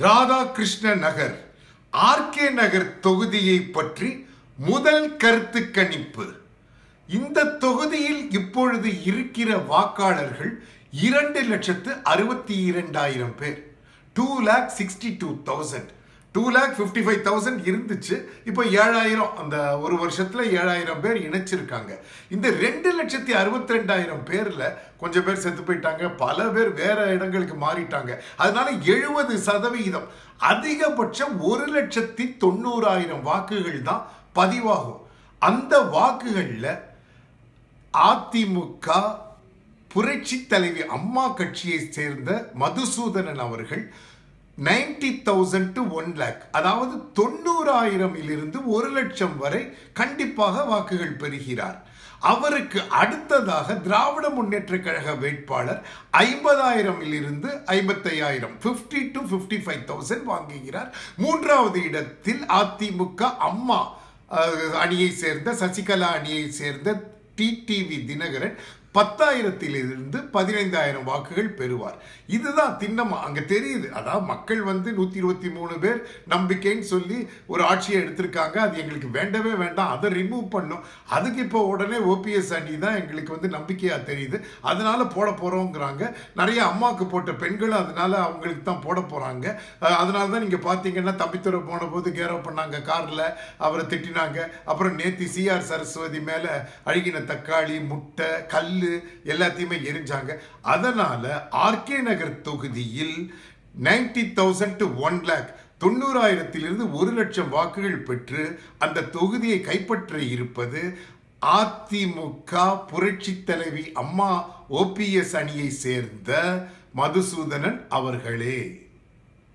ராதாகிருஷ்ண நகர் RK நகர் தொகுதியை பற்றி முதல் கருத்து கணிப்பு. இந்த தொகுதியில் இப்பொழுது இருக்கிற வாக்காளர்கள் 2,62,200 பேர். 2,62,000 2,55,000 இருந்துச்சு. இப்போ 7,000 அந்த ஒரு வருஷத்துல 7,000 பேர் இணைச்சிருக்காங்க. இந்த 2,62,200 பேர்ல கொஞ்சம் பேர் செத்து போயிட்டாங்க, பல பேர் வேற இடங்களுக்கு மாறிட்டாங்க. அதனால 70% அதிகபட்சம் 1,90,000 வாக்குகள் தான் பதிவாகும். அந்த வாக்குகள்ல அதிமுக புரட்சி தலைவி அம்மா கட்சியை சேர்ந்த மதுசூதனன் அவர்கள் 90,000 to 1 lakh, அதாவது 90,000 இருந்து 1,00,000 வரை கண்டிப்பாக வாக்குகள் பெறுகிறார். அவருக்கு அடுத்ததாக திராவிட முன்னேற்ற கழக வேட்பாளர் 50,000 இருந்து 55,000 50 to 55,000 வாங்குகிறார். மூன்றாவது இடத்தில் அதிமுக அம்மா அணியை சேர்ந்த சசிகலா அணியை சேர்ந்த டிடிவி தினகரன் 10,000 இருந்து 15,000 வாக்குகள் பெறுவார். இதுதான் திண்ணமா அங்க தெரியுது. அதாவது மக்கள் 123 பேர் நம்பிக்கைன்னு சொல்லி ஒரு ஆட்சியை எடுத்திருக்காங்க. அது எங்களுக்கு வேண்டவே வேண்டாம், அதை ரிமூவ் பண்ணும். அதுக்கு இப்போ உடனே ஓபிஎஸ் அணி தான் எங்களுக்கு நம்பிக்கையா தெரியுது, அதனால போட போறோங்கிறாங்க. நிறைய அம்மாவுக்கு போட்ட பெண்களும் அதனால அவங்களுக்கு தான் போட போறாங்க. அதனால தான் நீங்க பாத்தீங்கன்னா தம்பித்துறை போன போது கேரோ பண்ணாங்க, கார்ல அவரை திட்டினாங்க. அப்புறம் நேத்தி CR சரஸ்வதி மேல அழுகின தக்காளி, முட்டை, கல் எல்லாத்தையுமே எரிஞ்சாங்க. அதனால ஆர்கே நகர் தொகுதியில் 90,000 to 1 lakh 90,000 இருந்து 1,00,000 வாக்குகள் பெற்று அந்த தொகுதியை கைப்பற்ற இருப்பது அதிமுக புரட்சி தலைவி அம்மா OPS அணியை சேர்ந்த மதுசூதனன் அவர்களே.